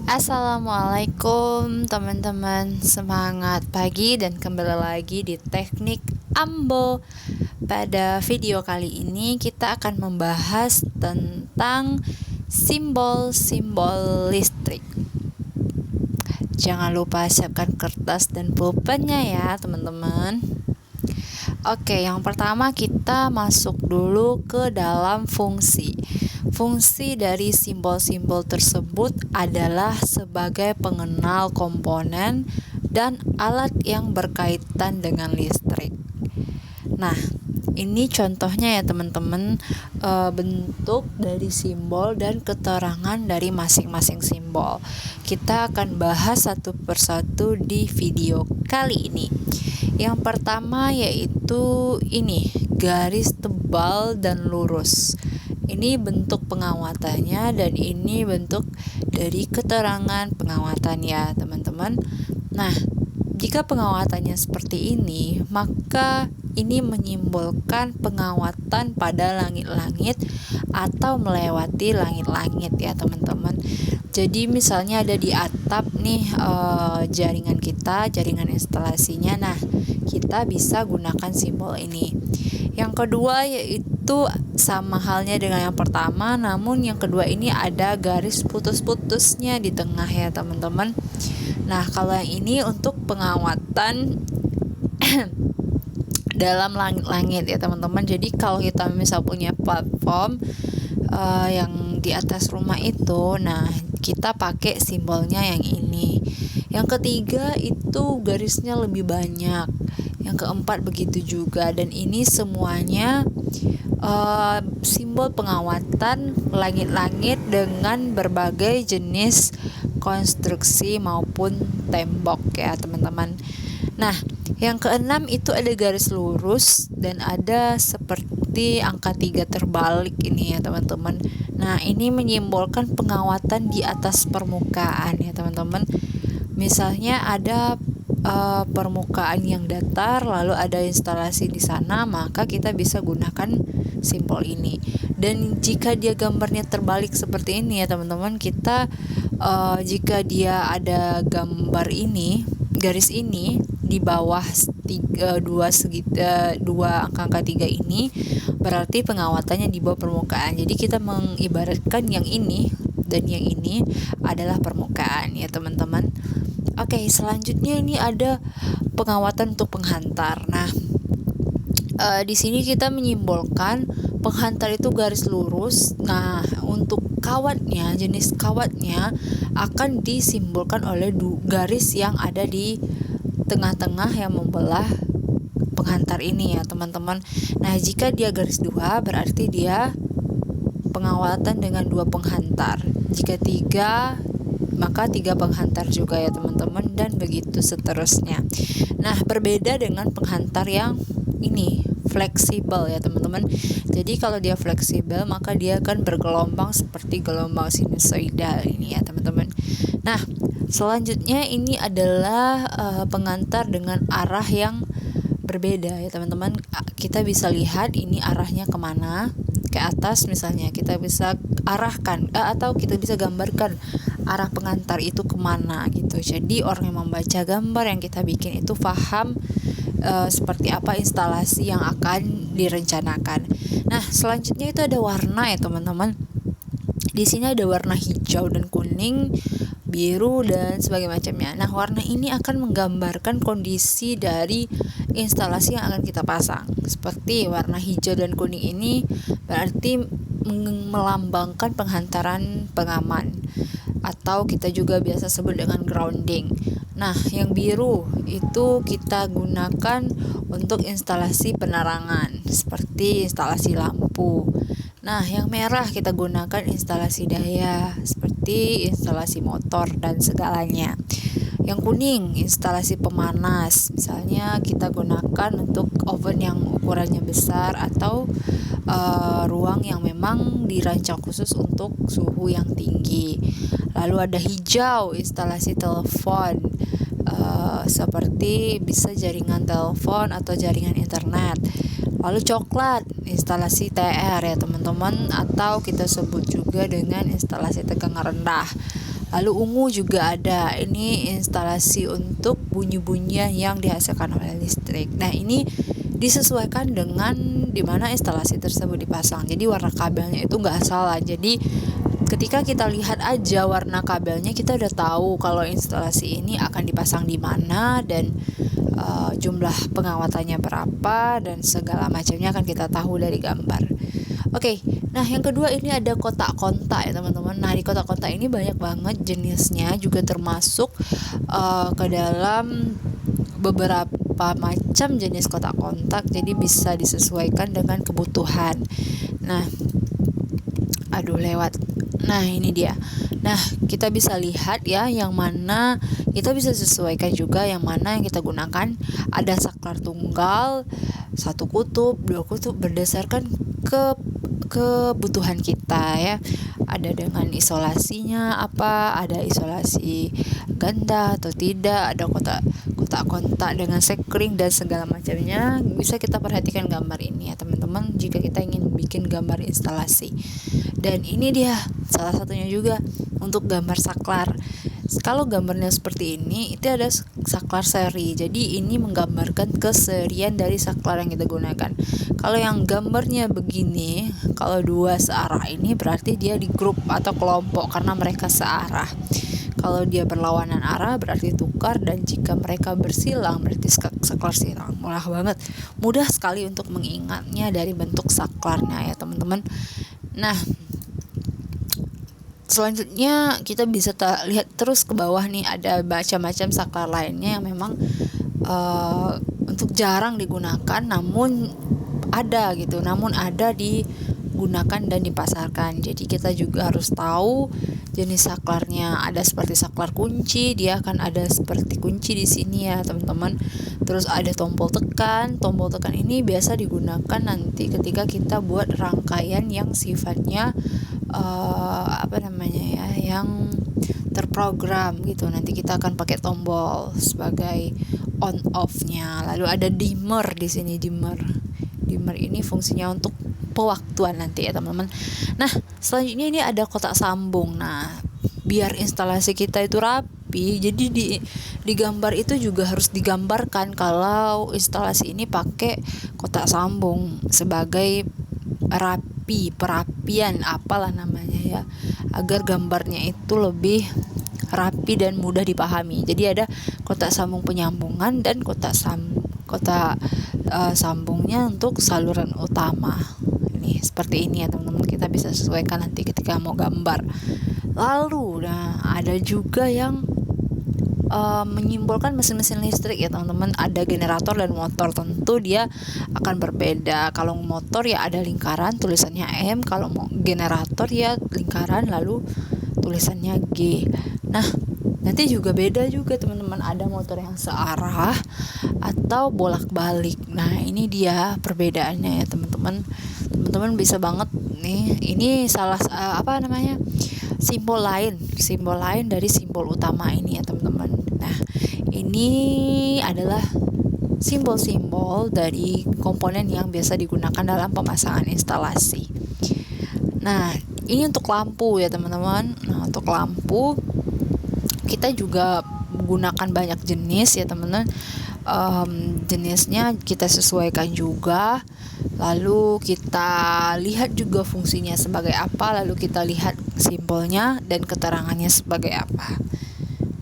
Assalamualaikum teman-teman, semangat pagi dan kembali lagi di Teknik Ambo. Pada video kali ini kita akan membahas tentang simbol-simbol listrik. Jangan lupa siapkan kertas dan pulpennya ya teman-teman. Oke, yang pertama kita masuk dulu ke dalam fungsi. Fungsi dari simbol-simbol tersebut adalah sebagai pengenal komponen dan alat yang berkaitan dengan listrik. Nah, ini contohnya ya teman-teman, bentuk dari simbol dan keterangan dari masing-masing simbol. Kita akan bahas satu persatu di video kali ini. Yang pertama yaitu ini, garis tebal dan lurus. Ini bentuk pengawatannya dan ini bentuk dari keterangan pengawatan ya teman-teman. Nah, jika pengawatannya seperti ini, maka ini menyimbolkan pengawatan pada langit-langit atau melewati langit-langit ya teman-teman. Jadi misalnya ada di atap nih jaringan kita, jaringan instalasinya. Nah, kita bisa gunakan simbol ini. Yang kedua yaitu sama halnya dengan yang pertama, namun yang kedua ini ada garis putus-putusnya di tengah ya teman-teman. Nah, kalau yang ini untuk pengawatan dalam langit-langit ya teman-teman. Jadi kalau kita misal punya platform yang di atas rumah itu, nah kita pakai simbolnya yang ini. Yang ketiga itu garisnya lebih banyak. Yang keempat begitu juga, dan ini semuanya simbol pengawatan langit-langit dengan berbagai jenis konstruksi maupun tembok ya teman-teman. Nah, yang keenam itu ada garis lurus dan ada seperti angka 3 terbalik ini ya teman-teman. Nah, ini menyimbolkan pengawatan di atas permukaan ya teman-teman. Misalnya ada permukaan yang datar, lalu ada instalasi di sana, maka kita bisa gunakan simbol ini. Dan jika dia gambarnya terbalik seperti ini ya teman-teman, kita jika dia ada gambar ini, garis ini di bawah dua angka 3 ini, berarti pengawatannya di bawah permukaan. Jadi kita mengibaratkan yang ini dan yang ini adalah permukaan ya teman-teman. Oke, selanjutnya ini ada pengawatan untuk penghantar. Nah, di sini kita menyimbolkan penghantar itu garis lurus. Nah, untuk kawatnya, jenis kawatnya akan disimbolkan oleh garis yang ada di tengah-tengah yang membelah penghantar ini ya teman-teman. Nah, jika dia garis 2 berarti dia pengawatan dengan 2 penghantar. Jika 3 maka 3 penghantar juga ya teman-teman, dan begitu seterusnya. Nah, berbeda dengan penghantar yang ini fleksibel ya teman-teman. Jadi kalau dia fleksibel maka dia akan bergelombang seperti gelombang sinusoidal ini ya teman-teman. Nah, selanjutnya ini adalah pengantar dengan arah yang berbeda ya teman-teman. Kita bisa lihat ini arahnya kemana. Ke atas misalnya kita bisa arahkan atau kita bisa gambarkan arah pengantar itu kemana gitu. Jadi orang yang membaca gambar yang kita bikin itu paham seperti apa instalasi yang akan direncanakan. Nah, selanjutnya itu ada warna ya teman-teman. Di sini ada warna hijau dan kuning, biru dan sebagainya macamnya. Nah, warna ini akan menggambarkan kondisi dari instalasi yang akan kita pasang. Seperti warna hijau dan kuning ini berarti melambangkan penghantaran pengaman, atau kita juga biasa sebut dengan grounding. Nah, yang biru itu kita gunakan untuk instalasi penerangan seperti instalasi lampu. Nah, yang merah kita gunakan instalasi daya seperti instalasi motor dan segalanya. Yang kuning instalasi pemanas, misalnya kita gunakan untuk oven yang ukurannya besar atau ruang yang memang dirancang khusus untuk suhu yang tinggi. Lalu ada hijau instalasi telepon, seperti bisa jaringan telepon atau jaringan internet. Lalu coklat instalasi TR ya teman-teman, atau kita sebut juga dengan instalasi tegangan rendah. Lalu ungu juga ada, ini instalasi untuk bunyi-bunyian yang dihasilkan oleh listrik. Nah, ini disesuaikan dengan dimana instalasi tersebut dipasang. Jadi warna kabelnya itu nggak salah. Jadi ketika kita lihat aja warna kabelnya, kita udah tahu kalau instalasi ini akan dipasang di mana dan jumlah pengawatannya berapa dan segala macamnya akan kita tahu dari gambar. Oke, nah yang kedua ini ada kotak kontak ya teman-teman. Nah di kotak kontak ini banyak banget jenisnya, juga termasuk ke dalam beberapa macam jenis kotak kontak, jadi bisa disesuaikan dengan kebutuhan. Nah, Nah ini dia. Nah kita bisa lihat ya, yang mana kita bisa sesuaikan juga yang mana yang kita gunakan. Ada saklar tunggal, 1 kutub, 2 kutub, berdasarkan kebutuhan kita ya. Ada dengan isolasinya apa, ada isolasi ganda atau tidak, ada kotak kontak dengan sekring dan segala macamnya. Bisa kita perhatikan gambar ini ya teman-teman, jika kita ingin bikin gambar instalasi. Dan ini dia salah satunya juga untuk gambar saklar. Kalau gambarnya seperti ini, itu ada saklar seri. Jadi ini menggambarkan keserian dari saklar yang kita gunakan. Kalau yang gambarnya begini, kalau 2 searah ini berarti dia di grup atau kelompok karena mereka searah. Kalau dia berlawanan arah berarti tukar, dan jika mereka bersilang berarti saklar silang. Mudah sekali untuk mengingatnya dari bentuk saklarnya ya teman-teman. Nah, selanjutnya kita bisa lihat terus ke bawah nih, ada macam-macam saklar lainnya yang memang untuk jarang digunakan namun ada digunakan dan dipasarkan. Jadi kita juga harus tahu jenis saklarnya. Ada seperti saklar kunci, dia akan ada seperti kunci di sini ya teman-teman. Terus ada tombol tekan. Tombol tekan ini biasa digunakan nanti ketika kita buat rangkaian yang sifatnya yang terprogram gitu. Nanti kita akan pakai tombol sebagai on off-nya. Lalu ada dimmer di sini. Dimmer ini fungsinya untuk pewaktuan nanti ya teman-teman. Nah, selanjutnya ini ada kotak sambung. Nah, biar instalasi kita itu rapi, jadi di gambar itu juga harus digambarkan kalau instalasi ini pakai kotak sambung sebagai perapian apalah namanya ya, agar gambarnya itu lebih rapi dan mudah dipahami. Jadi ada kotak sambung penyambungan dan kotak sambungnya untuk saluran utama. Ini seperti ini ya teman-teman, kita bisa sesuaikan nanti ketika mau gambar. Lalu ada juga yang menyimbolkan mesin-mesin listrik ya teman-teman. Ada generator dan motor, tentu dia akan berbeda. Kalau motor ya ada lingkaran tulisannya M, kalau mau generator ya lingkaran lalu tulisannya G. Nah, nanti juga beda juga teman-teman, ada motor yang searah atau bolak-balik. Nah, ini dia perbedaannya ya teman-teman. Teman-teman bisa banget nih, ini simbol lain dari simbol utama ini ya teman-teman. Nah, ini adalah simbol-simbol dari komponen yang biasa digunakan dalam pemasangan instalasi. Nah, ini untuk lampu ya teman-teman. Nah, untuk lampu kita juga menggunakan banyak jenis ya teman-teman. Jenisnya kita sesuaikan juga, lalu kita lihat juga fungsinya sebagai apa, lalu kita lihat simbolnya dan keterangannya sebagai apa.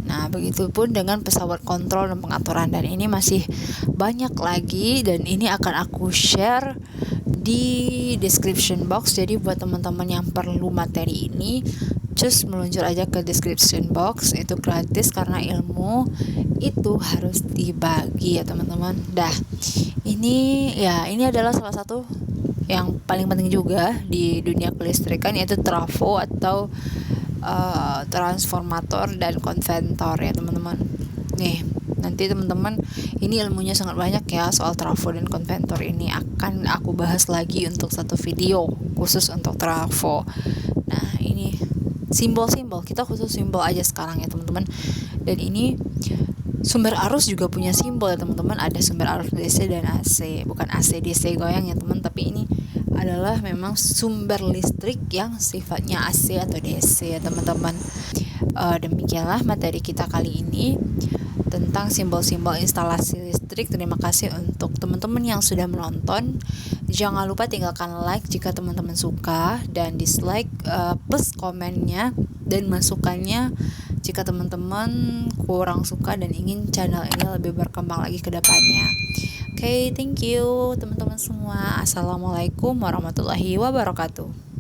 Nah, begitupun dengan pesawat kontrol dan pengaturan, dan ini masih banyak lagi, dan ini akan aku share di description box. Jadi buat teman-teman yang perlu materi ini, just meluncur aja ke description box, itu gratis karena ilmu itu harus dibagi ya teman-teman. Ini adalah salah satu yang paling penting juga di dunia kelistrikan, yaitu trafo atau transformator dan konventor ya teman-teman. Nih, nanti teman-teman, ini ilmunya sangat banyak ya soal trafo dan konventor. Ini akan aku bahas lagi untuk satu video khusus untuk trafo. Nah, ini simbol-simbol, kita khusus simbol aja sekarang ya teman-teman. Dan ini sumber arus juga punya simbol ya teman-teman. Ada sumber arus DC dan AC, bukan AC DC goyang ya teman, tapi ini adalah memang sumber listrik yang sifatnya AC atau DC ya teman-teman. Demikianlah materi kita kali ini tentang simbol-simbol instalasi listrik. Terima kasih untuk teman-teman yang sudah menonton. Jangan lupa tinggalkan like jika teman-teman suka, dan dislike plus komennya dan masukannya jika teman-teman kurang suka dan ingin channel ini lebih berkembang lagi ke depannya. Oke, thank you teman-teman semua. Assalamualaikum warahmatullahi wabarakatuh.